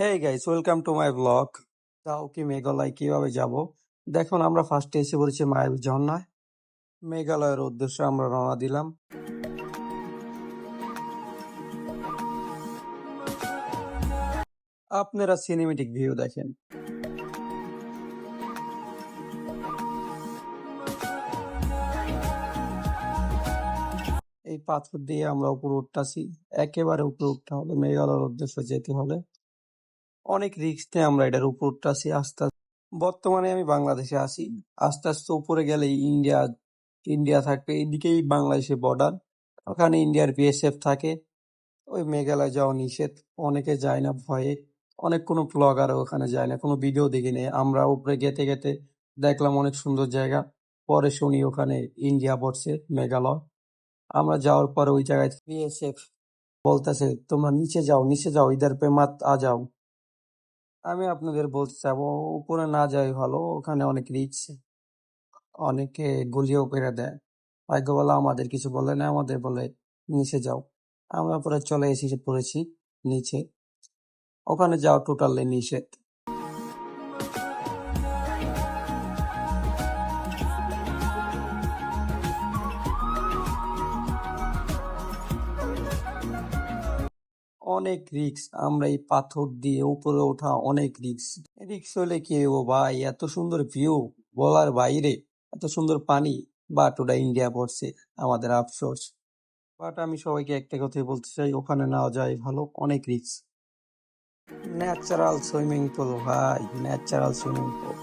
Hey guys, welcome to my blog. তাও কি মেঘালয় কিভাবে যাব? দেখুন, আমরা ফার্স্টে এসে পড়েছি মায়াবী ঝর্ণায়। মেঘালয়ের উদ্দেশ্যে আমরা রওনা দিলাম। আপনারা সিনেমেটিক ভিউ দেখেন। এই পাথর দিয়ে আমরা উপরে উঠতাছি। একেবারে উপরে উঠতে হবে, মেঘালয়ের উদ্দেশ্যে যেতে হলে অনেক রিস্ক নিয়ে আমরা এটার উপর উঠতাছি আস্তে আস্তে। বর্তমানে আমি বাংলাদেশে আছি। আস্তে আস্তে উপরে গেলে ইন্ডিয়া ইন্ডিয়া থাকবে, এদিকেই বাংলাদেশের বর্ডার। ওখানে ইন্ডিয়ার বিএসএফ থাকে। ওই মেঘালয় যাওয়া নিষেধ, অনেকে যায় না ভয়ে। অনেক কোনো ব্লগারও ওখানে যায় না, কোনো ভিডিও দেখিনি। আমরা উপরে গেতে গেতে দেখলাম অনেক সুন্দর জায়গা। পরে শুনি ওখানে ইন্ডিয়া পড়ছে, মেঘালয়। আমরা যাওয়ার পরে ওই জায়গায় বিএসএফ বলতেছে, তোমরা নিচে যাও, নিচে যাও, ইধার পে মাত আ যাও। আমি আপনাদের বলতে চাবো, উপরে না যাওয়াই ভালো, ওখানে অনেক রিস্ক। অনেকে গুলিও করে দেয়। ভাগ্য বলে আমাদের কিছু বলে না, আমাদের বলে নিচে যাও। আমরা পরে চলে এসে পড়েছি নিচে। ওখানে যাওয়া টোটালি নিষেধ। অনেক রিস্ক, আমরা এই পাথর দিয়ে উপরে ওঠা অনেক রিস্ক। রিস্ক হলে কি ও ভাই, এত সুন্দর ভিউ বলার বাইরে, এত সুন্দর পানি। বাট ওটা ইন্ডিয়া পড়ছে, আমাদের আফসোস। বাট আমি সবাইকে একটা কথাই বলতে চাই, ওখানে না যাই ভালো, অনেক রিস্ক। ন্যাচারাল সুইমিং পুল ভাই, ন্যাচারাল সুইমিং পুল।